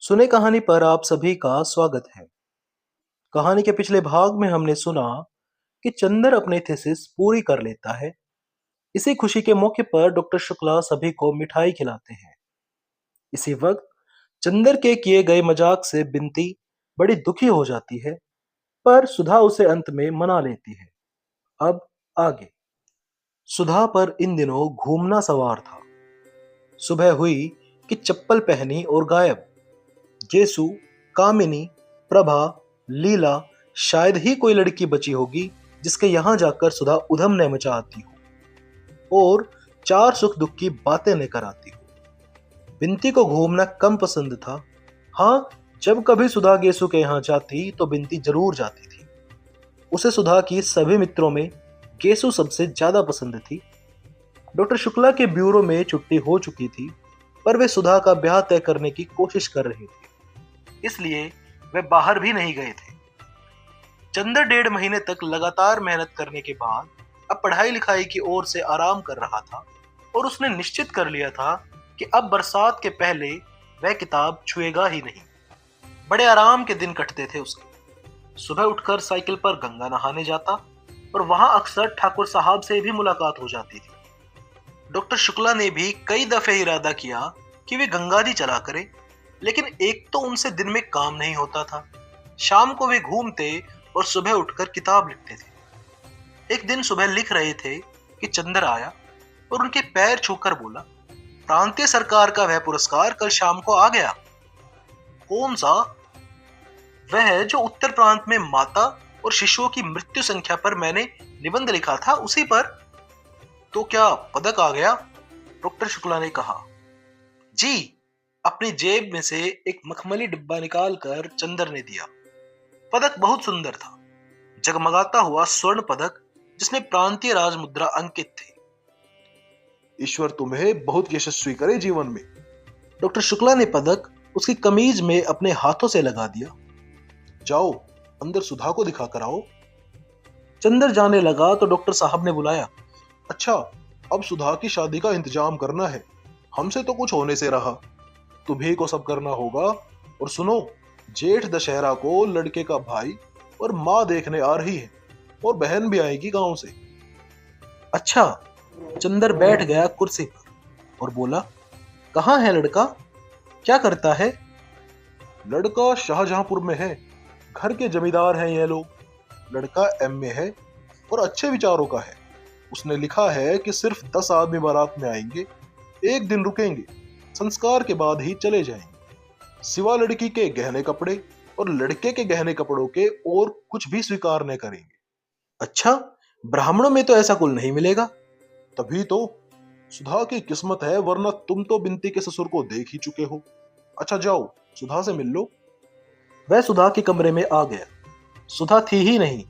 सुने कहानी पर आप सभी का स्वागत है। कहानी के पिछले भाग में हमने सुना कि चंदर अपनी थीसिस पूरी कर लेता है। इसी खुशी के मौके पर डॉक्टर शुक्ला सभी को मिठाई खिलाते हैं। इसी वक्त चंदर के किए गए मजाक से बिंती बड़ी दुखी हो जाती है, पर सुधा उसे अंत में मना लेती है। अब आगे। सुधा पर इन दिनों घूमना सवार था। सुबह हुई कि चप्पल पहनी और गायब। जेसु, कामिनी, प्रभा, लीला, शायद ही कोई लड़की बची होगी जिसके यहां जाकर सुधा उधम न मचा आती हो और चार सुख दुख की बातें लेकर आती हो। बिंती को घूमना कम पसंद था। हाँ, जब कभी सुधा गेसु के यहाँ जाती तो बिंती जरूर जाती थी। उसे सुधा की सभी मित्रों में गेसु सबसे ज्यादा पसंद थी। डॉक्टर शुक्ला के ब्यूरो में छुट्टी हो चुकी थी, पर वे सुधा का ब्याह तय करने की कोशिश कर रहे थे, इसलिए वे बाहर भी नहीं गए थे। चंदर 1.5 महीने तक लगातार मेहनत करने के बाद अब पढ़ाई लिखाई की ओर से आराम कर रहा था और उसने निश्चित कर लिया था कि अब बरसात के पहले वह किताब छुएगा ही नहीं। बड़े आराम के दिन कटते थे उसके। सुबह उठकर साइकिल पर गंगा नहाने जाता और वहां अक्सर ठाकुर साहब से भी मुलाकात हो जाती थी। डॉक्टर शुक्ला ने भी कई दफे इरादा किया कि वे गंगा जी चला करें, लेकिन एक तो उनसे दिन में काम नहीं होता था। शाम को वे घूमते और सुबह उठकर किताब लिखते थे। एक दिन सुबह लिख रहे थे कि चंदर आया और उनके पैर छूकर बोला, प्रांतीय सरकार का वह पुरस्कार कल शाम को आ गया। कौन सा? वह जो उत्तर प्रांत में माता और शिशुओं की मृत्यु संख्या पर मैंने निबंध लिखा था, उसी पर। तो क्या पदक आ गया? डॉक्टर शुक्ला ने कहा। जी। अपनी जेब में से एक मखमली डिब्बा निकालकर चंदर ने दिया। पदक बहुत सुंदर था, जगमगाता हुआ स्वर्ण पदक जिसमें प्रांतीय राज मुद्रा अंकित थी। ईश्वर तुम्हें बहुत यशस्वी करे जीवन में। डॉक्टर शुक्ला ने पदक उसकी कमीज में अपने हाथों से लगा दिया। जाओ, अंदर सुधा को दिखा कर आओ। चंदर जाने लगा तो डॉक्टर साहब ने बुलाया। अच्छा, अब सुधा की शादी का इंतजाम करना है। हमसे तो कुछ होने से रहा, तुम्ही को सब करना होगा। और सुनो, जेठ दशहरा को लड़के का भाई और माँ देखने आ रही है, और बहन भी आएगी गांव से। अच्छा। चंदर बैठ गया कुर्सी पर और बोला, कहाँ है लड़का? क्या करता है? लड़का शाहजहांपुर में है। घर के जमींदार हैं ये लोग। लड़का एमए है और अच्छे विचारों का है। उसने लिखा है कि सिर्फ 10 आदमी बारात में आएंगे, एक दिन रुकेंगे, संस्कार के बाद ही चले जाएंगे। सिवा लड़की के गहने कपड़े और लड़के के गहने कपड़ों के और कुछ भी स्वीकार न करेंगे। अच्छा, ब्राह्मणों में तो ऐसा कुल नहीं मिलेगा। तभी तो सुधा की किस्मत है, वरना तुम तो बिंती के ससुर को देख ही चुके हो। अच्छा जाओ, सुधा से मिल लो। वह सुधा के कमरे में आ गया। सुधा थी ही नहीं।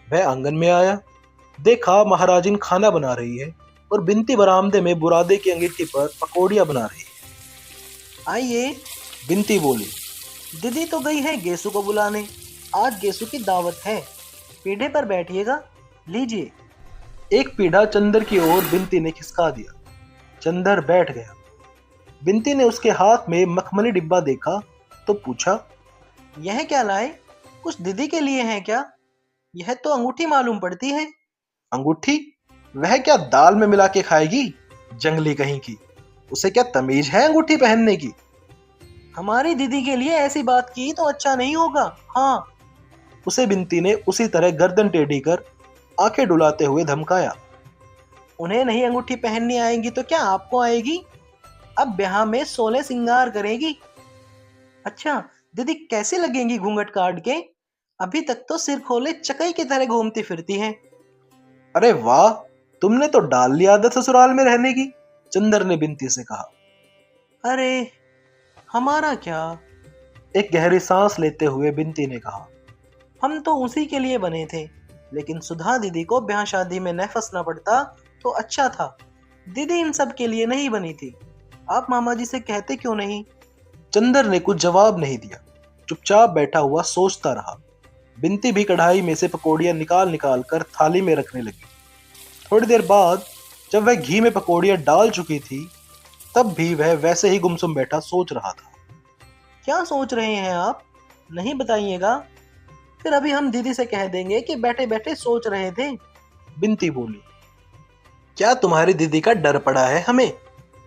वह आंगन में आया, देखा महाराजिन खाना बना रही है और बिंती बरामदे में बुरादे की अंगीठी पर पकौड़ियां बना रही है। आइए, बिंती बोली। दीदी तो गई है गेसु को बुलाने। आज गेसु की दावत है। पीढ़े पर बैठिएगा, लीजिए। एक पीढ़ा चंदर की ओर बिंती ने खिसका दिया। चंदर बैठ गया। बिंती ने उसके हाथ में मखमली डिब्बा देखा तो पूछा, यह क्या लाए? कुछ दीदी के लिए है क्या? यह तो अंगूठी मालूम पड़ती है। अंगूठी? वह क्या दाल में मिला के खाएगी? जंगली कहीं की। उसे क्या तमीज है अंगूठी पहनने की? हमारी दीदी के लिए ऐसी बात की तो अच्छा नहीं होगा। हाँ। उसे बिंती ने उसी तरह गर्दन टेढ़ी कर आंखें डुलाते हुए धमकाया। उन्हें नहीं अंगूठी पहननी आएगी तो क्या आपको आएगी? अब ब्याह में 16 सिंगार करेगी। अच्छा, दीदी कैसे लगेंगी घूंघट काट के? अभी तक तो सिर खोले चकई की तरह घूमती फिरती हैं। अरे वाह, तुमने तो डाल ली आदत ससुराल में रहने की, चंदर ने बिंती से कहा। अरे हमारा क्या? एक गहरी सांस लेते हुए बिंती ने कहा, हम तो उसी के लिए बने थे, लेकिन सुधा दीदी को ब्याह शादी में न फंसना पड़ता तो अच्छा था। दीदी इन सब के लिए नहीं बनी थी। आप मामा जी से कहते क्यों नहीं? चंदर ने कुछ जवाब नहीं दिया, चुपचाप बैठा हुआ सोचता रहा। बिंती भी कढ़ाई में से पकौड़ियां निकाल निकाल कर थाली में रखने लगी। थोड़ी देर बाद जब वह घी में पकौड़ियां डाल चुकी थी, तब भी वह वैसे ही गुमसुम बैठा सोच रहा था। क्या सोच रहे हैं आप? नहीं बताइएगा, फिर अभी हम दीदी से कह देंगे कि बैठे बैठे सोच रहे थे। बिनती बोली। क्या तुम्हारी दीदी का डर पड़ा है हमें?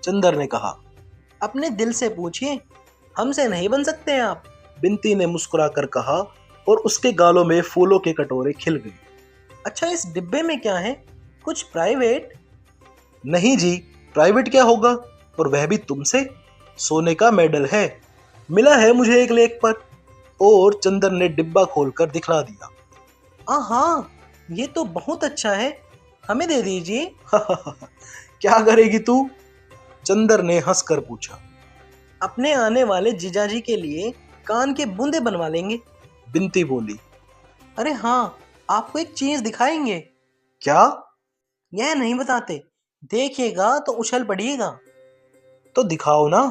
चंदर ने कहा। अपने दिल से पूछिए, हमसे नहीं बन सकते आप। बिनती ने मुस्कुराकर कहा और उसके गालों में फूलों के कटोरे खिल गए। अच्छा, इस डिब्बे में क्या है? कुछ प्राइवेट? नहीं जी, प्राइवेट क्या होगा, और वह भी तुमसे? सोने का मेडल है, मिला है मुझे एक लेख पर। और चंदर ने डिब्बा खोलकर दिखला दिया। हाँ, ये तो बहुत अच्छा है, हमें दे दीजिए। क्या करेगी तू? चंदर ने हंसकर पूछा। अपने आने वाले जीजाजी के लिए कान के बूंदे बनवा लेंगे। बिनती बोली। अरे हाँ, आपको एक चीज दिखाएंगे। क्या? यह नहीं बताते, देखिएगा तो उछल पड़िएगा। तो दिखाओ ना।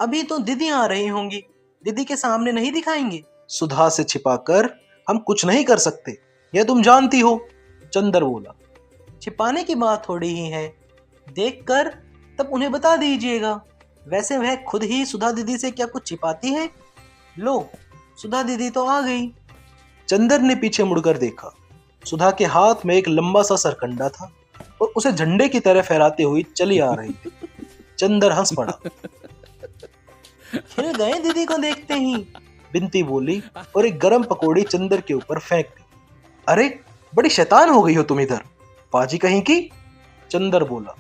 अभी तो दीदी आ रही होंगी, दीदी के सामने नहीं दिखाएंगे। सुधा से छिपाकर हम कुछ नहीं कर सकते, यह तुम जानती हो। चंदर बोला। छिपाने की बात थोड़ी ही है, देखकर तब उन्हें बता दीजिएगा। वैसे वह खुद ही सुधा दीदी से क्या कुछ छिपाती है? लो, सुधा दीदी तो आ गई। चंदर ने पीछे मुड़कर देखा। सुधा के हाथ में एक लंबा सा सरकंडा था और उसे झंडे की तरह फहराते हुए चली आ रही थी। चंदर हंस पड़ा। खिल गए दीदी को देखते ही, बिनती बोली और एक गरम पकौड़ी चंदर के ऊपर फेंक दी। अरे, बड़ी शैतान हो गई हो तुम इधर, पाजी कहीं की। चंदर बोला।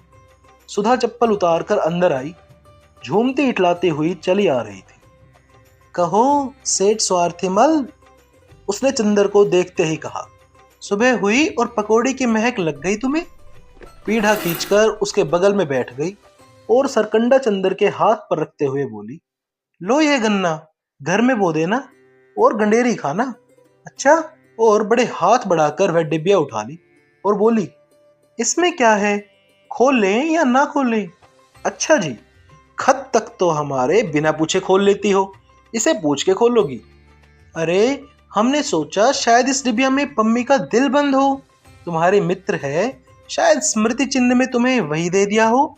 सुधा चप्पल उतारकर अंदर आई, झूमती इटलाती हुई चली आ रही थी। कहो सेठ स्वार्थिमल, उसने चंदर को देखते ही कहा। सुबह हुई और पकौड़ी की महक लग गई तुम्हें? पीढ़ा खींचकर उसके बगल में बैठ गई और सरकंडा चंदर के हाथ पर रखते हुए बोली। लो ये गन्ना, घर में बो देना और गंडेरी खाना। अच्छा। और बड़े हाथ बढ़ाकर वह डिबिया उठा ली और बोली, इसमें क्या है, खोल लें या ना खोलें? अच्छा जी, खत तक तो हमारे बिना पूछे खोल लेती हो, इसे पूछ के खोलोगी? अरे, हमने सोचा शायद इस डिबिया में पम्मी का दिल बंद हो, तुम्हारे मित्र है, शायद स्मृति चिन्ह में तुम्हें वही दे दिया हो।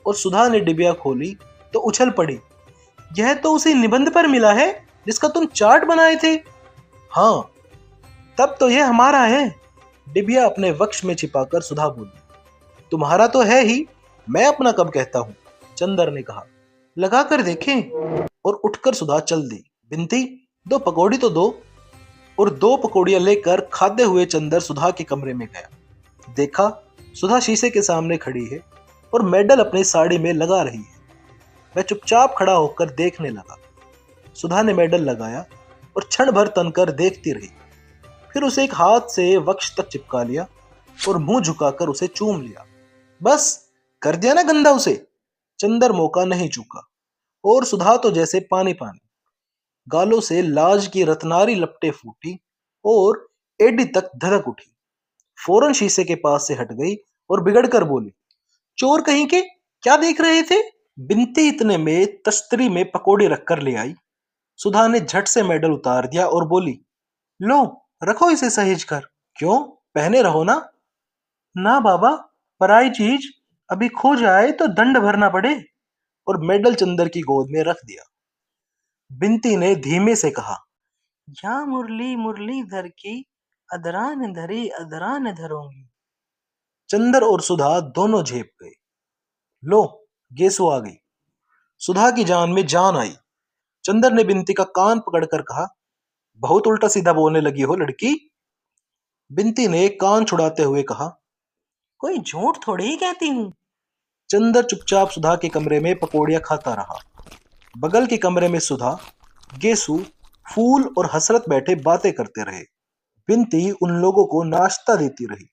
और सुधा ने डिबिया खोली तो उछल पड़ी। यह तो उसी निबंध पर मिला है जिसका तुम चार्ट बनाए थे। हाँ, तब तो यह हमारा है। डिबिया अपने वक्ष में छिपाकर सुधा बोली। तुम्हारा तो है ही, मैं अपना कब कहता हूँ, चंदर ने कहा। लगा कर देखें। और उठकर सुधा चल दी। बिनती, दो पकौड़ी तो दो। और दो पकौड़ियां लेकर खाते हुए चंदर सुधा के कमरे में गया। देखा, सुधा शीशे के सामने खड़ी है और मेडल अपनी साड़ी में लगा रही है। वह चुपचाप खड़ा होकर देखने लगा। सुधा ने मेडल लगाया और क्षण भर तनकर देखती रही, फिर उसे एक हाथ से वक्ष तक चिपका लिया और मुंह झुकाकर उसे चूम लिया। बस कर दिया ना गंदा उसे। चंदर मौका नहीं चूका और सुधा तो जैसे पानी पानी, गालों से लाज की रत्नारी लपटे फूटी और एडी तक धड़क उठी। फौरन शीशे के पास से हट गई और बिगड़कर बोली, चोर कहीं के, क्या देख रहे थे? बिनती इतने में तस्तरी में पकोड़े रखकर ले आई। सुधा ने झट से मेडल उतार दिया और बोली, लो, रखो इसे सहेज कर। क्यों, पहने रहो ना। ना बाबा, पराई चीज, अभी खो जाए तो दंड भरना पड़े। और मेडल चंदर की गोद में रख दिया। बिनती ने धीमे से कहा, या मुरली मुरली धर की, अदरान धरी अदरान धरूंगी। चंदर और सुधा दोनों झेप गए। लो, गेसु आ गई। सुधा की जान में जान आई। चंदर ने बिनती का कान पकड़कर कहा, बहुत उल्टा सीधा बोलने लगी हो लड़की। बिनती ने कान छुड़ाते हुए कहा, कोई झूठ थोड़ी ही कहती हूँ। चंदर चुपचाप सुधा के कमरे में पकौड़ियां खाता रहा। बगल के कमरे में सुधा, गेसु, फूल और हसरत बैठे बातें करते रहे। बिनती उन लोगों को नाश्ता देती रही।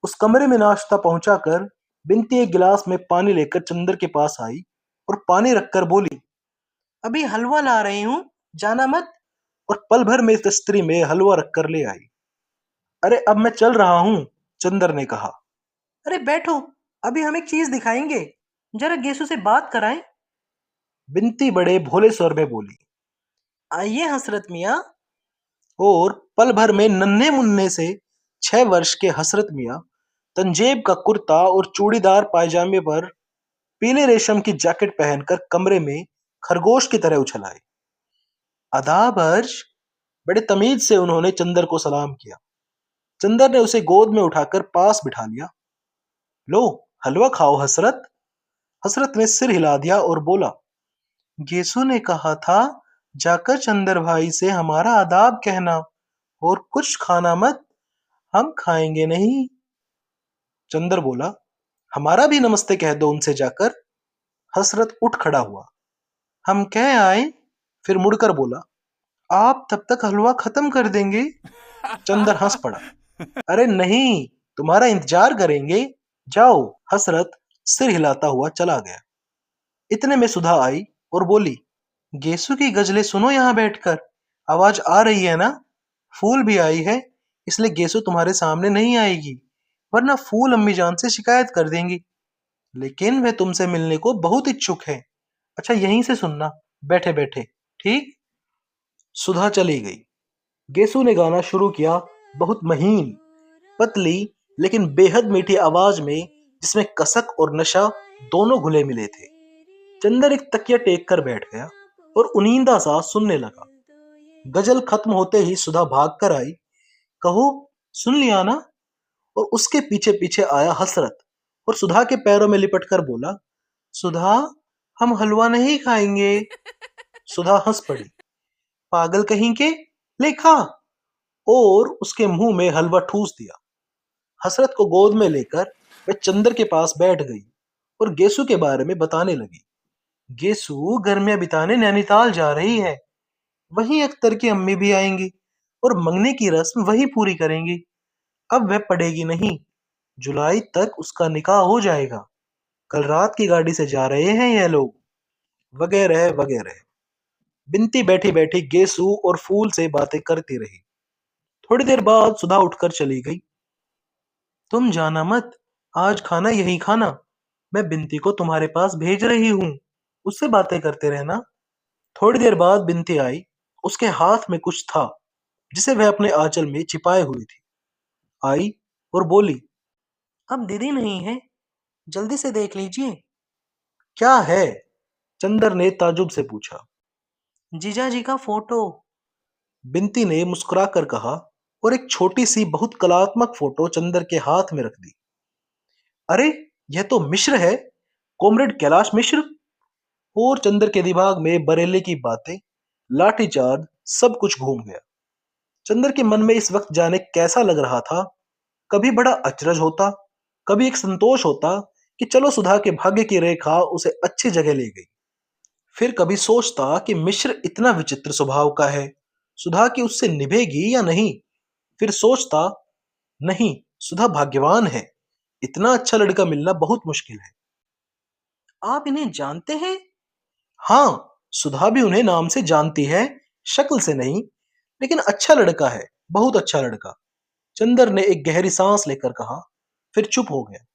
उस कमरे में नाश्ता पहुंचाकर बिनती एक गिलास में पानी लेकर चंदर के पास आई और पानी रखकर बोली, अभी हलवा ला रही हूँ, जाना मत। और पल भर में तस्तरी में हलवा रखकर ले आई। अरे अब मैं चल रहा हूँ, चंदर ने कहा। अरे बैठो, अभी हम एक चीज दिखाएंगे, जरा गेसु से बात कराएं। बिनती बड़े भोले स्वर में बोली, आइए हसरत मियाँ। और पल भर में नन्हे मुन्ने से 6 वर्ष के हसरत मियाँ तंजेब का कुर्ता और चूड़ीदार पायजामे पर पीले रेशम की जैकेट पहनकर कमरे में खरगोश की तरह उछल आए। आदाब अर्श। बड़े तमीज से उन्होंने चंदर को सलाम किया। चंदर ने उसे गोद में उठाकर पास बिठा लिया। लो, हलवा खाओ हसरत। हसरत ने सिर हिला दिया और बोला, गेसू ने कहा था जाकर चंदर भाई से हमारा आदाब कहना और कुछ खाना मत, हम खाएंगे नहीं। चंदर बोला, हमारा भी नमस्ते कह दो उनसे जाकर। हसरत उठ खड़ा हुआ। हम कह आए। फिर मुड़कर बोला, आप तब तक हलवा खत्म कर देंगे? चंदर हंस पड़ा। अरे नहीं, तुम्हारा इंतजार करेंगे। जाओ। हसरत सिर हिलाता हुआ चला गया। इतने में सुधा आई और बोली, गेसु की गजलें सुनो यहाँ बैठकर। आवाज आ रही है ना? फूल भी आई है, इसलिए गेसु तुम्हारे सामने नहीं आएगी, वरना फूल अम्मी जान से शिकायत कर देंगी। लेकिन वह तुमसे मिलने को बहुत इच्छुक है। अच्छा, यहीं से सुनना, बैठे बैठे। ठीक? सुधा चली गई। गेसु ने गाना शुरू किया, बहुत महीन, पतली लेकिन बेहद मीठी आवाज में, जिसमें कसक और नशा दोनों घुले मिले थे। चंदर एक तकिया टेक कर बैठ गया और उनींदा सा सुनने लगा। गजल खत्म होते ही सुधा भाग कर आई। कहो, सुन लिया ना? और उसके पीछे पीछे आया हसरत और सुधा के पैरों में लिपट कर बोला, सुधा, हम हलवा नहीं खाएंगे। सुधा हंस पड़ी। पागल कहीं के, ले खा। और उसके मुंह में हलवा ठूस दिया। हसरत को गोद में लेकर वह चंदर के पास बैठ गई और गेसु के बारे में बताने लगी। गेसु गर्मियां बिताने नैनीताल जा रही है। वहीं अख्तर की अम्मी भी आएंगी और मंगने की रस्म वही पूरी करेंगी। अब वह पढ़ेगी नहीं। जुलाई तक उसका निकाह हो जाएगा। कल रात की गाड़ी से जा रहे हैं ये लोग, वगैरह वगैरह। बिनती बैठी बैठी गेसु और फूल से बातें करती रही। थोड़ी देर बाद सुधा उठकर चली गई। तुम जाना मत, आज खाना यही खाना। मैं बिनती को तुम्हारे पास भेज रही हूँ, उससे बातें करते रहना। थोड़ी देर बाद बिनती आई। उसके हाथ में कुछ था जिसे वह अपने आंचल में छिपाए हुई थी। आई और बोली, अब दीदी नहीं है, जल्दी से देख लीजिए। क्या है? चंदर ने ताजुब से पूछा। जीजा जी का फोटो। बिनती ने मुस्कुराकर कहा और एक छोटी सी बहुत कलात्मक फोटो चंदर के हाथ में रख दी। अरे, यह तो मिश्र है, कॉमरेड कैलाश मिश्र। और चंदर के दिमाग में बरेले की बातें, लाठीचार्ज, सब कुछ घूम गया। चंदर के मन में इस वक्त जाने कैसा लग रहा था। कभी बड़ा अचरज होता, कभी एक संतोष होता कि चलो सुधा के भाग्य की रेखा उसे अच्छी जगह ले गई। फिर कभी सोचता कि मिश्र इतना विचित्र स्वभाव का है, सुधा की उससे निभेगी या नहीं। फिर सोचता, नहीं, सुधा भाग्यवान है, इतना अच्छा लड़का मिलना बहुत मुश्किल है। आप इन्हें जानते हैं? हाँ, सुधा भी उन्हें नाम से जानती है, शक्ल से नहीं, लेकिन अच्छा लड़का है, बहुत अच्छा लड़का। चंदर ने एक गहरी सांस लेकर कहा, फिर चुप हो गया।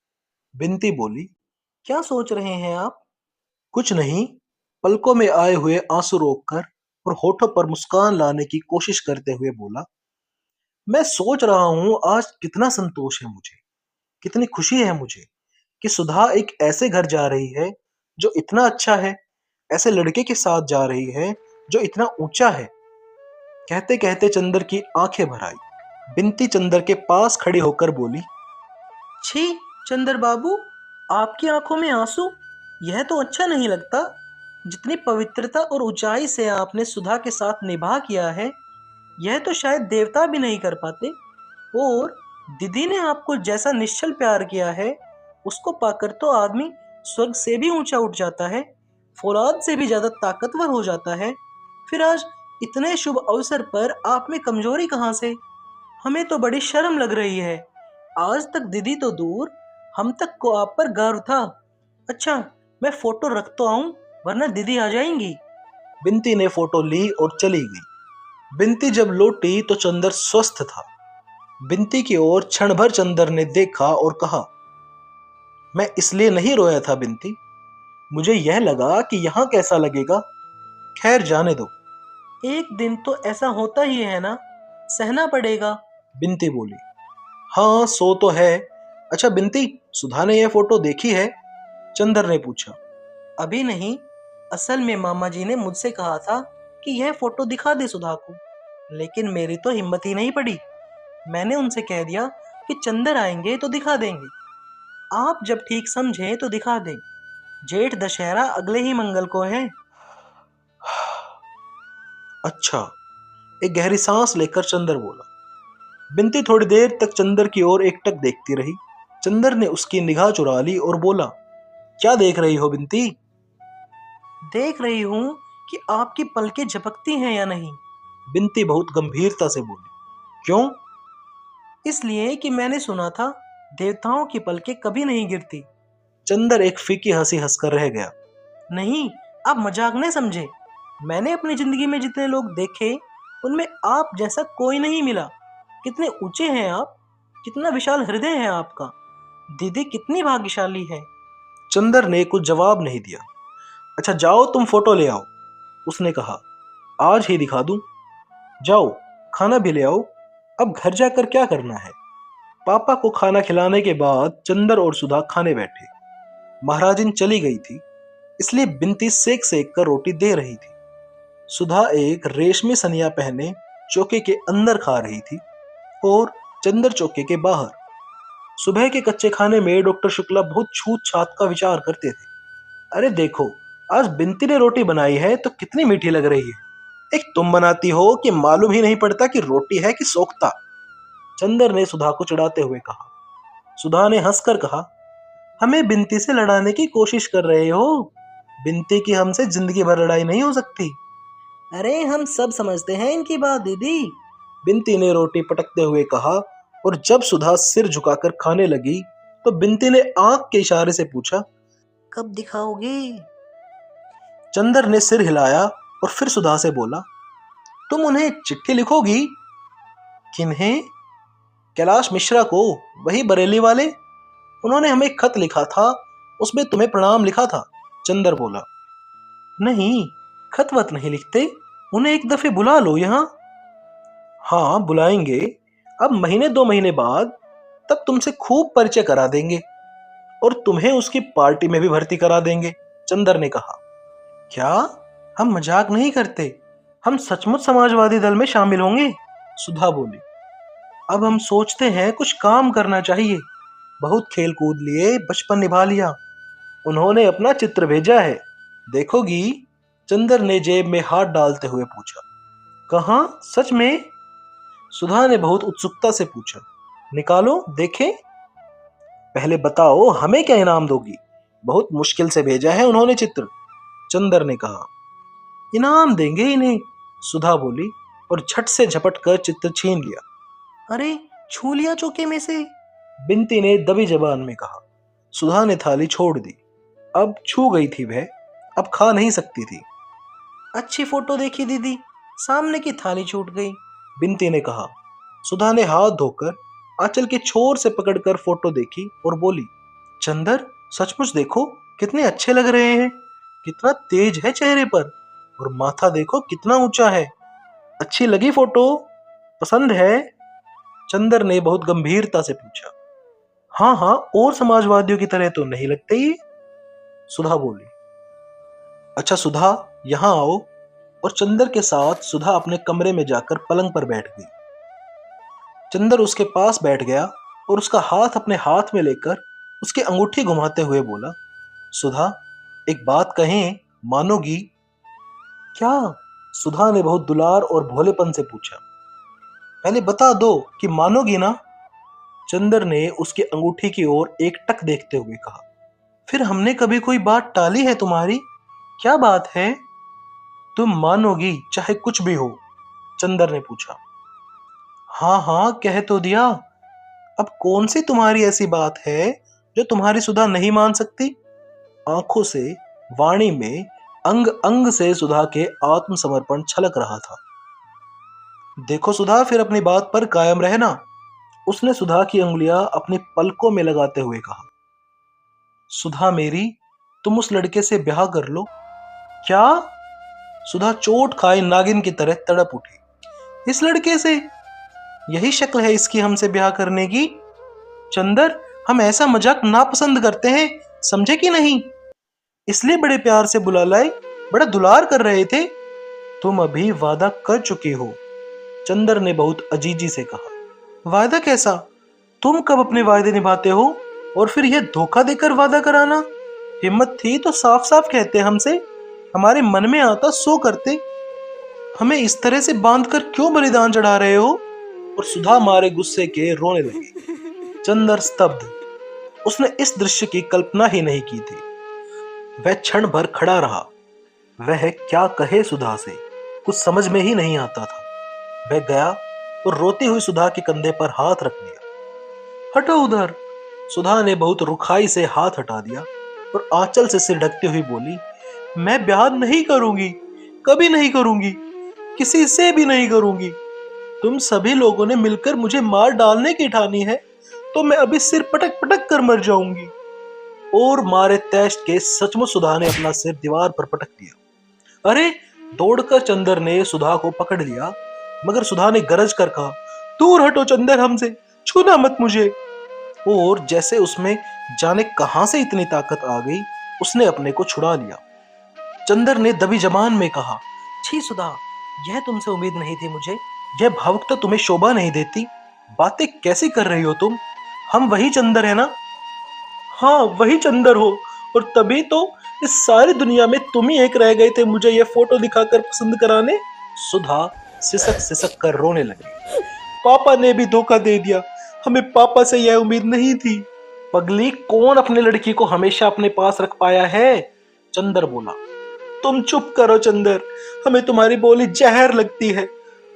बिनती बोली, क्या सोच रहे हैं आप? कुछ नहीं। पलकों में आए हुए आंसू रोककर और होठों पर मुस्कान लाने की कोशिश करते हुए बोला, मैं सोच रहा हूं आज कितना संतोष है मुझे, कितनी खुशी है मुझे कि सुधा एक ऐसे घर जा रही है जो इतना अच्छा है, ऐसे लड़के के साथ जा रही है जो इतना ऊंचा है। कहते कहते चंदर की आंखें भर आई। बिनती चंदर के पास खड़ी होकर बोली, छी, चंदर बाबू, आपकी आंखों में आंसू, यह तो अच्छा नहीं लगता। जितनी पवित्रता और ऊंचाई से आपने सुधा के साथ निभा किया है, यह तो शायद देवता भी नहीं कर पाते। और दीदी ने आपको जैसा निश्चल प्यार किया है, उसको पाकर तो आदमी स्वर्ग से भी ऊंचा उठ जाता है, फौलाद से भी ज्यादा ताकतवर हो जाता है। फिर आज इतने शुभ अवसर पर आप में कमजोरी कहाँ से? हमें तो बड़ी शर्म लग रही है। आज तक दीदी तो दूर, हम तक को आप पर गर्व था। अच्छा, मैं फोटो रख तो आऊं, वरना दीदी आ जाएंगी। बिनती ने फोटो ली और चली गई। बिनती जब लौटी तो चंदर स्वस्थ था। बिनती की ओर क्षण भर चंदर ने देखा और कहा, मैं इसलिए नहीं रोया था बिनती, मुझे यह लगा कि यहाँ कैसा लगेगा। खैर जाने दो, एक दिन तो ऐसा होता ही है ना, सहना पड़ेगा। बिनती बोली, हाँ सो तो है। अच्छा बिनती, सुधा ने यह फोटो देखी है? चंदर ने पूछा। अभी नहीं, असल में मामा जी ने मुझसे कहा था कि यह फोटो दिखा दे सुधा को, लेकिन मेरी तो हिम्मत ही नहीं पड़ी। मैंने उनसे कह दिया कि चंदर आएंगे तो दिखा देंगे, आप जब ठीक समझे तो दिखा दें। जेठ दशहरा अगले ही मंगल को है। अच्छा, एक गहरी सांस लेकर चंदर बोला। बिनती थोड़ी देर तक चंदर की ओर एकटक देखती रही। चंदर ने उसकी निगाह चुरा ली और बोला, क्या देख रही हो बिनती? देख रही हूं कि आपकी पलकें झपकती हैं या नहीं। बिनती बहुत गंभीरता से बोली। क्यों? इसलिए कि मैंने सुना था देवताओं की पलकें कभी नहीं गिरती। चंदर एक फीकी हंसी हंसकर रह गया। नहीं, आप मजाक न समझे। मैंने अपनी जिंदगी में जितने लोग देखे उनमें आप जैसा कोई नहीं मिला। कितने ऊंचे हैं आप, कितना विशाल हृदय है आपका। दीदी कितनी भाग्यशाली है। चंदर ने कुछ जवाब नहीं दिया। अच्छा जाओ तुम फोटो ले आओ, उसने कहा। आज ही दिखा दूं? जाओ खाना भी ले आओ। अब घर जाकर क्या करना है? पापा को खाना खिलाने के बाद चंदर और सुधा खाने बैठे। महाराजिन चली गई थी, इसलिए बिनती सेक सेक कर रोटी दे रही थी। सुधा एक रेशमी सनिया पहने चौके के अंदर खा रही थी और चंदर चौके के बाहर। सुबह के कच्चे खाने में डॉक्टर शुक्ला बहुत छूत छात का विचार करते थे। अरे देखो, आज बिनती ने रोटी बनाई है तो कितनी मीठी लग रही है। एक तुम बनाती हो कि मालूम ही नहीं पड़ता कि रोटी है कि सोख्ता। चंदर ने सुधा को चिढ़ाते हुए कहा। सुधा ने हंसकर कहा, हमें बिनती से लड़ाने की कोशिश कर रहे हो? बिनती की हमसे जिंदगी भर लड़ाई नहीं हो सकती। अरे हम सब समझते हैं इनकी बात दीदी, बिनती ने रोटी पटकते हुए कहा। और जब सुधा सिर झुकाकर खाने लगी तो बिनती ने आंख के इशारे से पूछा, कब दिखाओगे? चंदर ने सिर हिलाया और फिर सुधा से बोला, तुम उन्हें चिट्ठी लिखोगी? किन्हें? कैलाश मिश्रा को, वही बरेली वाले। उन्होंने हमें खत लिखा था, उसमें तुम्हें प्रणाम लिखा था। चंदर बोला। नहीं, खत वत नहीं लिखते, उन्हें एक दफे बुला लो यहाँ। हाँ बुलाएंगे, अब महीने 2 महीने बाद, तब तुमसे खूब परिचय करा देंगे और तुम्हें उसकी पार्टी में भी भर्ती करा देंगे। चंदर ने कहा। क्या? हम मजाक नहीं करते, हम सचमुच समाजवादी दल में शामिल होंगे। सुधा बोली। अब हम सोचते हैं कुछ काम करना चाहिए। बहुत खेल कूद लिए, बचपन निभा लिया। उन्होंने अपना चित्र भेजा है, देखोगी? चंदर ने जेब में हाथ डालते हुए पूछा। कहाँ, सच में? सुधा ने बहुत उत्सुकता से पूछा। निकालो देखें। पहले बताओ हमें क्या इनाम दोगी? बहुत मुश्किल से भेजा है उन्होंने चित्र। चंदर ने कहा। इनाम देंगे इन्हें, सुधा बोली और झट से झपट कर चित्र छीन लिया। अरे छू लिया चौके में से, बिनती ने दबी जबान में कहा। सुधा ने थाली छोड़ दी। अब छू गई थी वह, अब खा नहीं सकती थी। अच्छी फोटो देखी दीदी, सामने की थाली छूट गई, बिनती ने कहा। सुधा ने हाथ धोकर आंचल के छोर से पकड़कर फोटो देखी और बोली, चंदर सचमुच देखो कितने अच्छे लग रहे हैं। कितना तेज है चेहरे पर, और माथा देखो कितना ऊंचा है। अच्छी लगी फोटो? पसंद है? चंदर ने बहुत गंभीरता से पूछा। हाँ हाँ, और समाजवादियों की तरह तो नहीं लगते ये, सुधा बोली। अच्छा सुधा, यहाँ आओ। और चंदर के साथ सुधा अपने कमरे में जाकर पलंग पर बैठ गई। चंदर उसके पास बैठ गया और उसका हाथ अपने हाथ में लेकर उसकी अंगूठी घुमाते हुए बोला, सुधा एक बात कहें, मानोगी? क्या? सुधा ने बहुत दुलार और भोलेपन से पूछा। पहले बता दो कि मानोगी ना? चंदर ने उसकी अंगूठी की ओर एक टक देखते हुए कहा। फिर हमने कभी कोई बात टाली है तुम्हारी? क्या बात है? तुम मानोगी चाहे कुछ भी हो? चंदर ने पूछा। हाँ हाँ कह तो दिया, अब कौन सी तुम्हारी ऐसी बात है जो तुम्हारी सुधा नहीं मान सकती? आंखों से, वाणी में, अंग अंग से सुधा के आत्मसमर्पण छलक रहा था। देखो सुधा, फिर अपनी बात पर कायम रहना, उसने सुधा की उंगलियां अपनी पलकों में लगाते हुए कहा। सुधा मेरी, तुम उस लड़के से ब्याह कर लो। क्या? सुधा चोट खाए नागिन की तरह तड़प उठी। इस लड़के से? यही शक्ल है इसकी हमसे ब्याह करने की? चंदर, हम ऐसा मजाक नापसंद करते हैं, समझे कि नहीं? इसलिए बड़े प्यार से बुला लाए, बड़ा दुलार कर रहे थे। तुम अभी वादा कर चुकी हो, चंदर ने बहुत अजीजी से कहा। वादा कैसा? तुम कब अपने वादे निभाते हो और फिर यह धोखा देकर वादा कराना? हिम्मत थी तो साफ साफ कहते हमसे, हमारे मन में आता सो करते। हमें इस तरह से बांध कर क्यों बलिदान चढ़ा रहे हो? और सुधा मारे गुस्से के रोने लगी। चंदर स्तब्ध, उसने इस दृश्य की कल्पना ही नहीं की थी। वह क्षण भर खड़ा रहा। वह क्या कहे सुधा से, कुछ समझ में ही नहीं आता था। वह गया और रोती हुई सुधा के कंधे पर हाथ रख दिया। हटो उधर। सुधा ने बहुत रुखाई से हाथ हटा दिया और आंचल से सिर ढकते हुए बोली, मैं ब्याह नहीं करूंगी, कभी नहीं करूंगी, किसी से भी नहीं करूंगी। तुम सभी लोगों ने मिलकर मुझे मार डालने की ठानी है, तो मैं अभी सिर पटक पटक कर मर जाऊंगी। और मारे तैश के सचमुच सुधा ने अपना सिर दीवार पर पटक दिया। अरे! दौड़कर चंदर ने सुधा को पकड़ लिया, मगर सुधा ने गरज कर कहा, दूर हटो चंदर हमसे, छूना मत मुझे। और जैसे उसमें जाने कहां से इतनी ताकत आ गई, उसने अपने को छुड़ा लिया। चंदर ने दबी जबान में कहा, छी सुधा, यह तुमसे उम्मीद नहीं थी मुझे। यह भावुकता तुम्हें शोभा नहीं देती। बातें कैसी कर रही हो तुम? हम वही चंदर है ना? हाँ, वही चंदर हो। और तभी तो इस सारी दुनिया में तुम ही एक रह गए थे मुझे ये फोटो दिखाकर पसंद कराने। सुधा सिसक सिसक कर रोने लगी। पापा ने भी धोखा दे दिया, हमें पापा से यह उम्मीद नहीं थी। पगली, कौन अपने लड़की को हमेशा अपने पास रख पाया है? चंदर बोला। तुम चुप करो चंदर, हमें तुम्हारी बोली जहर लगती है।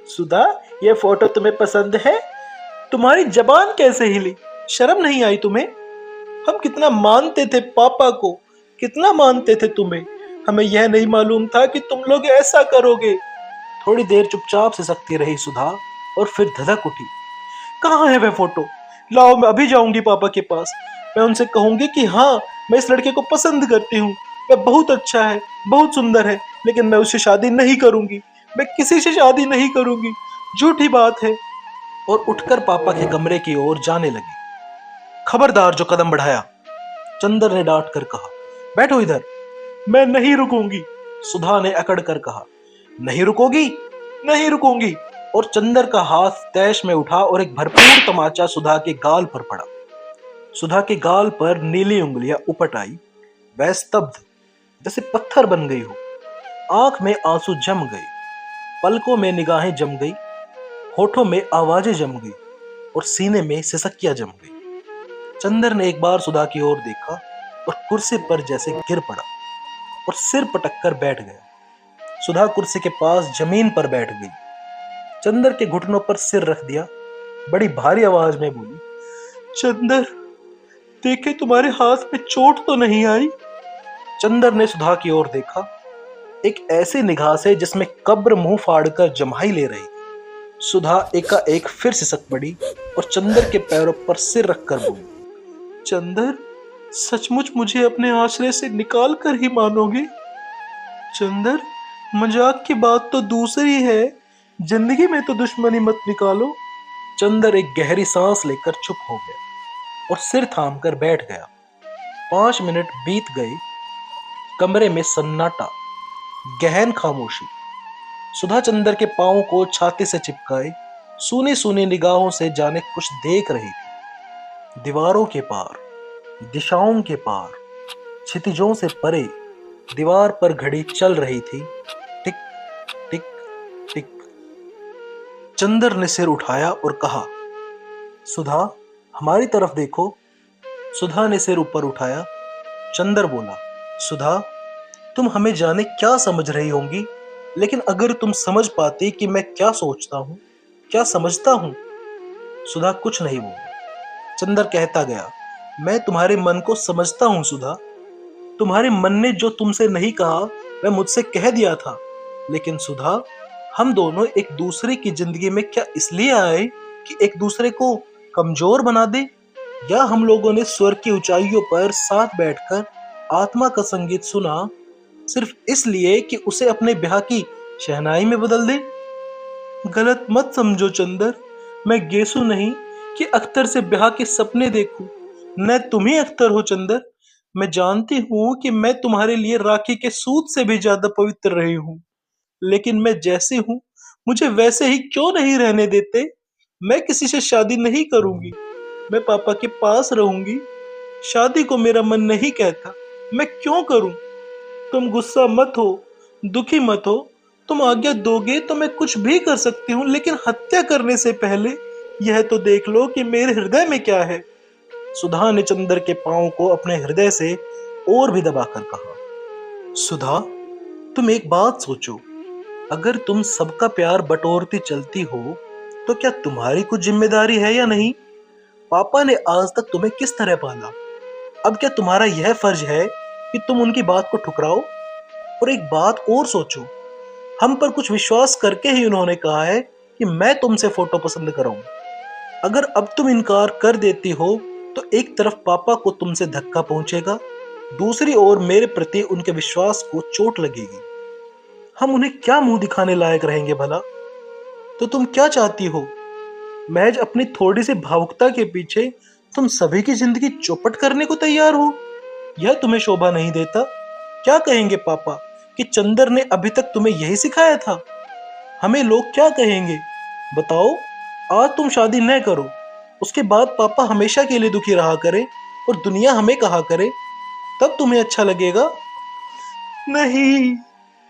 सुधा, यह फोटो तुम्हें पसंद है? तुम्हारी जबान कैसे हिली? शर्म नहीं आई तुम्हें? हम कितना मानते थे पापा को, कितना मानते थे तुम्हें। हमें यह नहीं मालूम था कि तुम लोग ऐसा करोगे। थोड़ी देर चुपचाप से सकती रही सुधा और फिर धधक उठी। कहाँ है वह फोटो? लाओ, मैं अभी जाऊंगी पापा के पास। मैं उनसे कहूंगी कि हाँ, मैं इस लड़के को पसंद करती हूँ। वह बहुत अच्छा है, बहुत सुंदर है, लेकिन मैं उससे शादी नहीं करूंगी। मैं किसी से शादी नहीं करूंगी, झूठी बात है। और उठकर पापा के कमरे की ओर जाने लगी। खबरदार जो कदम बढ़ाया, चंदर ने डांट कर कहा। बैठो इधर। मैं नहीं रुकूंगी, सुधा ने अकड़ कर कहा। नहीं रुकोगी? नहीं रुकूंगी। और चंदर का हाथ तैश में उठा और एक भरपूर तमाचा सुधा के गाल पर पड़ा। सुधा के गाल पर नीली उंगलियां उपट आई। वह स्तब्ध, जैसे पत्थर बन गई हो। आंख में आंसू जम गए, पलकों में निगाहें जम गई, होठों में आवाजें जम गई और सीने में सिसकियां जम गई। चंदर ने एक बार सुधा की ओर देखा और कुर्सी पर जैसे गिर पड़ा और सिर पटक कर बैठ गया। सुधा कुर्सी के पास जमीन पर बैठ गई, चंदर के घुटनों पर सिर रख दिया, बड़ी भारी आवाज में बोली, चंदर, देखे तुम्हारे हाथ में चोट तो नहीं आई? चंदर ने सुधा की ओर देखा, एक ऐसी निगाह से जिसमें कब्र मुंह फाड़कर जम्हाई ले रही। सुधा एकाएक फिर सिसक पड़ी और चंदर के पैरों पर सिर रखकर बोली, चंदर, सचमुच मुझे अपने आश्रय से निकाल कर ही मानोगे? चंदर, मजाक की बात तो दूसरी है, जिंदगी में तो दुश्मनी मत निकालो। चंदर एक गहरी सांस लेकर चुप हो गया और सिर थाम कर बैठ गया। 5 मिनट बीत गए। कमरे में सन्नाटा, गहन खामोशी। सुधा चंदर के पांवों को छाती से चिपकाए सूनी सूनी निगाहों से जाने कुछ देख रही थी। दीवारों के पार, दिशाओं के पार, क्षितिजों से परे दीवार पर घड़ी चल रही थी। टिक टिक टिक। चंदर ने सिर उठाया और कहा, सुधा, हमारी तरफ देखो। सुधा ने सिर ऊपर उठाया। चंदर बोला, सुधा, तुम हमें जाने क्या समझ रही होंगी, लेकिन अगर तुम समझ पाती कि मैं क्या सोचता हूं, क्या समझता हूं। सुधा कुछ नहीं बोली। चंदर कहता गया, मैं तुम्हारे मन को समझता हूं सुधा। तुम्हारे मन ने जो तुमसे नहीं कहा वह मुझसे कह दिया था। लेकिन सुधा, हम दोनों एक दूसरे की जिंदगी में क्या इसलिए आए कि एक दूसरे को कमजोर बना दे? या हम लोगों ने स्वर की ऊंचाइयों पर साथ बैठकर आत्मा का संगीत सुना सिर्फ इसलिए कि उसे अपने ब्याह की शहनाई में बदल दे? गलत मत समझो चंदर, मैं गेसू नहीं कि अख्तर से ब्याह के सपने देखूं। न तुम ही अख्तर हो चंदर। मैं जानती हूं कि मैं तुम्हारे लिए राखी के सूत से भी ज्यादा पवित्र रही हूं। लेकिन मैं जैसी हूं मुझे वैसे ही क्यों नहीं रहने देते? मैं किसी से शादी नहीं करूंगी। मैं पापा के पास रहूंगी। शादी को मेरा मन नहीं कहता। मैं क्यों करूं? तुम गुस्सा मत हो, दुखी मत हो। तुम आज्ञा दोगे तो मैं कुछ भी कर सकती हूँ, लेकिन हत्या करने से पहले यह तो देख लो कि मेरे हृदय में क्या है। सुधा ने चंदर के पांव को अपने हृदय से और भी दबाकर कहा, सुधा, तुम एक बात सोचो। अगर तुम सबका प्यार बटोरती चलती हो तो क्या तुम्हारी कुछ जिम्मेदारी है या नहीं? पापा ने आज तक तुम्हें किस तरह पाला? अब क्या तुम्हारा यह फर्ज है कि तुम उनकी बात को ठुकराओ? और एक बात और सोचो, हम पर कुछ विश्वास करके ही उन्होंने कहा है कि मैं तुमसे फोटो पसंद कराऊं। अगर अब तुम इनकार कर देती हो तो एक तरफ पापा को तुमसे धक्का पहुंचेगा, दूसरी ओर मेरे प्रति उनके विश्वास को चोट लगेगी। हम उन्हें क्या मुंह दिखाने लायक रहेंगे भला? तो तुम क्या चाहती हो? महज अपनी थोड़ी सी भावुकता के पीछे तुम सभी की जिंदगी चौपट करने को तैयार हो? यह तुम्हें शोभा नहीं देता। क्या कहेंगे पापा कि चंदर ने अभी तक तुम्हें यही सिखाया था? हमें लोग क्या कहेंगे? बताओ, आज तुम शादी न करो, उसके बाद पापा हमेशा के लिए दुखी रहा करे और दुनिया हमें कहा करे, तब तुम्हें अच्छा लगेगा? नहीं,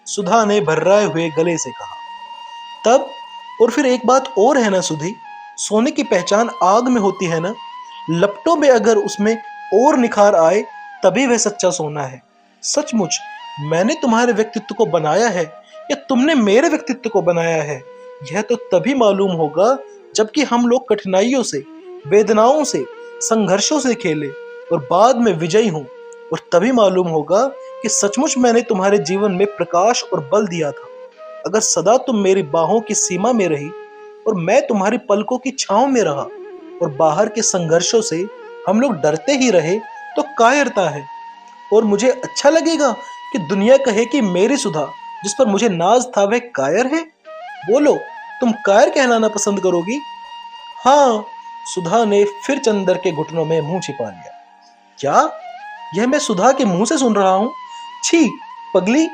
सुधा ने भर्राए हुए गले से कहा। तब और फिर एक बात और है ना सुधी, सोने की पहचान आग में होती है ना। लपटों में अगर उसमें और निखार आए तभी वह सच्चा सोना है। सचमुच मैंने तुम्हारे व्यक्तित्व को बनाया है या तुमने मेरे व्यक्तित्व को बनाया है, यह तो तभी मालूम होगा जबकि हम लोग कठिनाइयों से, वेदनाओं से, संघर्षों से खेले और बाद में विजयी हों। और तभी मालूम होगा कि सचमुच मैंने तुम्हारे जीवन में प्रकाश और बल दिया था। अगर सदा तुम मेरी बाहों की सीमा में रही और मैं तुम्हारी पलकों की छांव में रहा और बाहर के संघर्षों से हम लोग डरते ही रहे तो कायरता है। और मुझे अच्छा लगेगा कि दुनिया कहे कि मेरी सुधा, जिस पर मुझे नाज था, वह कायर है। बोलो, तुम कायर कहलाना पसंद करोगी? हाँ, सुधा ने फिर चंदर के घुटनों में मुंह छिपा लिया। क्या? यह मैं सुधा के मुंह से सुन रहा हूं? छी पगली,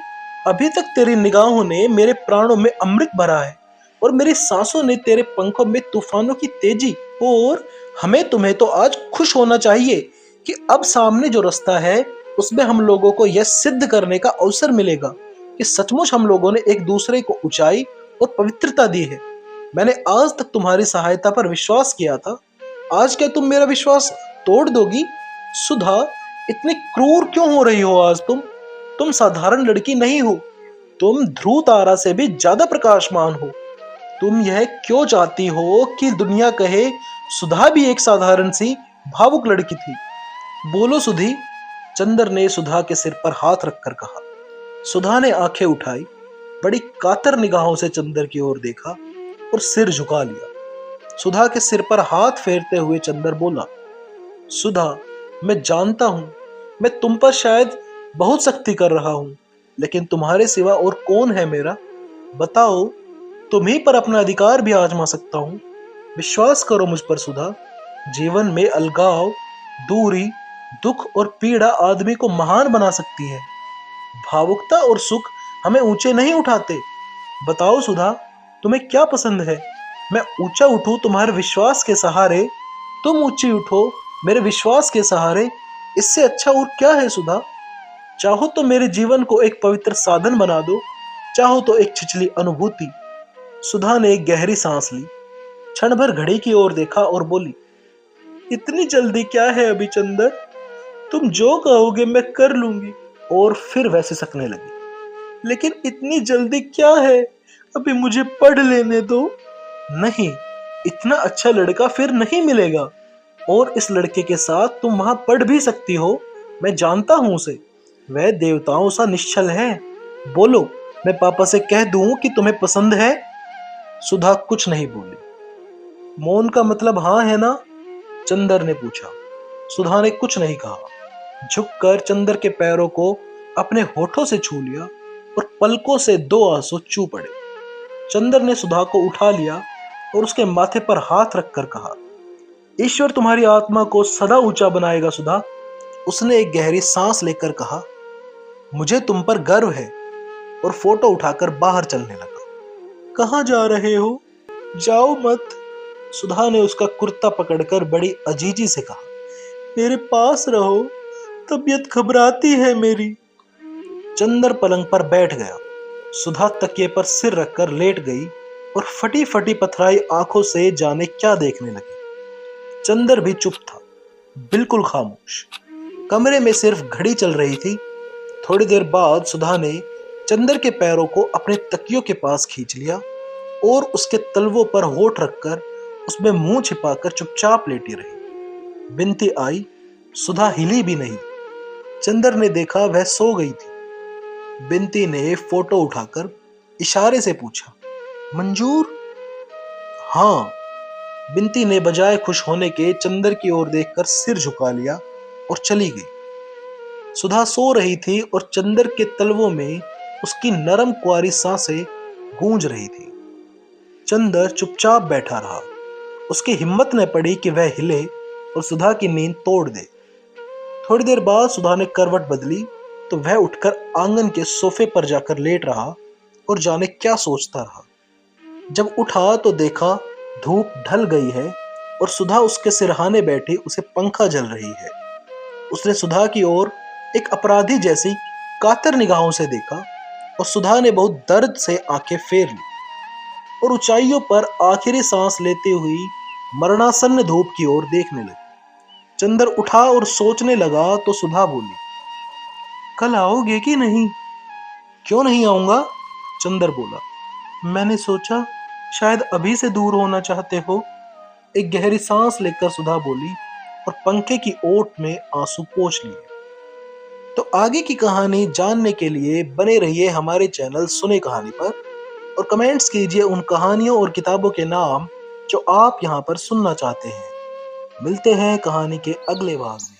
अभी तक तेरी निगाहों ने मेरे प्राणों में अमृत भरा है और मेरी सांसों ने तेरे पंखों में तूफानों की तेजी। और हमें तुम्हें तो आज खुश होना चाहिए कि अब सामने जो रास्ता है उसमें हम लोगों को यह सिद्ध करने का अवसर मिलेगा कि सचमुच हम लोगों ने एक दूसरे को ऊंचाई और पवित्रता दी है। मैंने आज तक तुम्हारी सहायता पर विश्वास किया था, आज क्या तुम मेरा विश्वास तोड़ दोगी? सुधा, इतनी क्रूर क्यों हो रही हो आज तुम? तुम साधारण लड़की नहीं हो, तुम ध्रुव तारा से भी ज्यादा प्रकाशमान हो। तुम यह क्यों चाहती हो कि दुनिया कहे सुधा भी एक साधारण सी भावुक लड़की थी? बोलो सुधी, चंदर ने सुधा के सिर पर हाथ रखकर कहा। सुधा ने आंखें उठाई, बड़ी कातर निगाहों से चंदर की ओर देखा और सिर झुका लिया। सुधा के सिर पर हाथ फेरते हुए चंदर बोला, सुधा, मैं जानता हूं मैं तुम पर शायद बहुत सख्ती कर रहा हूं, लेकिन तुम्हारे सिवा और कौन है मेरा? बताओ, तुम ही पर अपना अधिकार भी आजमा सकता हूं। विश्वास करो मुझ पर सुधा। जीवन में अलगाव, दूरी, दुख और पीड़ा आदमी को महान बना सकती है। भावुकता और सुख हमें ऊंचे नहीं उठाते। बताओ सुधा, तुम्हें क्या पसंद है? मैं ऊंचा उठूं तुम्हारे विश्वास के सहारे, तुम ऊंची उठो मेरे विश्वास के सहारे। इससे अच्छा और क्या है सुधा? चाहो तो मेरे जीवन को एक पवित्र साधन बना दो, चाहो तो एक छिछली अनुभूति। सुधा ने एक गहरी सांस ली, क्षण भर घड़ी की ओर देखा और बोली, इतनी जल्दी क्या है अभी चंदर? तुम जो कहोगे मैं कर लूंगी। और फिर वैसे सकने लगी। लेकिन इतनी जल्दी क्या है? अभी मुझे पढ़ लेने दो। नहीं, इतना अच्छा लड़का फिर नहीं मिलेगा। और इस लड़के के साथ तुम वहां पढ़ भी सकती हो। मैं जानता हूं उसे, वह देवताओं सा निश्चल है। बोलो, मैं पापा से कह दूं कि तुम्हें पसंद है? सुधा कुछ नहीं बोली। मौन का मतलब हाँ है ना? चंदर ने पूछा। सुधा ने कुछ नहीं कहा। झुककर चंदर के पैरों को अपने होठों से छू लिया और पलकों से दो आंसू चू पड़े। चंदर ने सुधा को उठा लिया और उसके माथे पर हाथ रखकर कहा, ईश्वर तुम्हारी आत्मा को सदा ऊंचा बनाएगा सुधा। उसने एक गहरी सांस लेकर कहा, मुझे तुम पर गर्व है। और फोटो उठाकर बाहर चलने लगा। कहाँ जा रहे हो? जाओ मत। सुधा ने उसका कुर्ता पकड़कर बड़ी अजीजी से कहा। मेरे पास रहो, तबीयत घबराती है मेरी। चंदर पलंग पर बैठ गया। सुधा तकिए पर सिर रखकर लेट गई और फटी फटी पथराई आंखों से जाने क्या देखने लगी। चंदर भी चुप था, बिल्कुल खामोश। कमरे में सिर्फ घड़ी चल रही थी। थोड़ी देर बाद सुधा ने चंदर के पैरों को अपने तकियों के पास खींच लिया और उसके तलवों पर होठ रखकर उसमें मुंह छिपाकर चुपचाप लेटी रही। बिनती आई, सुधा हिली भी नहीं। चंदर ने देखा वह सो गई थी। बिनती ने फोटो उठाकर इशारे से पूछा, मंजूर? हाँ। बिनती ने बजाय खुश होने के चंदर की ओर देखकर सिर झुका लिया और चली गई। सुधा सो रही थी और चंदर के तलवों में उसकी नरम कुंवारी सांसें गूंज रही थी। चंदर चुपचाप बैठा रहा। उसकी हिम्मत न पड़ी कि वह हिले और सुधा की नींद तोड़ दे। थोड़ी देर बाद सुधा ने करवट बदली तो वह उठकर आंगन के सोफे पर जाकर लेट रहा और जाने क्या सोचता रहा। जब उठा तो देखा धूप ढल गई है और सुधा उसके सिरहाने बैठी उसे पंखा जल रही है। उसने सुधा की ओर एक अपराधी जैसी कातर निगाहों से देखा और सुधा ने बहुत दर्द से आंखें फेर ली और ऊंचाइयों पर आखिरी सांस लेती हुई मरणासन्न धूप की ओर देखने लगी। चंदर उठा और सोचने लगा तो सुधा बोली, कल आओगे कि नहीं? क्यों नहीं आऊंगा? चंदर बोला। मैंने सोचा शायद अभी से दूर होना चाहते हो। एक गहरी सांस लेकर सुधा बोली और पंखे की ओट में आंसू पोंछ लिए। तो आगे की कहानी जानने के लिए बने रहिए हमारे चैनल सुने कहानी पर और कमेंट्स कीजिए उन कहानियों और किताबों के नाम जो आप यहाँ पर सुनना चाहते हैं। मिलते हैं कहानी के अगले भाग में।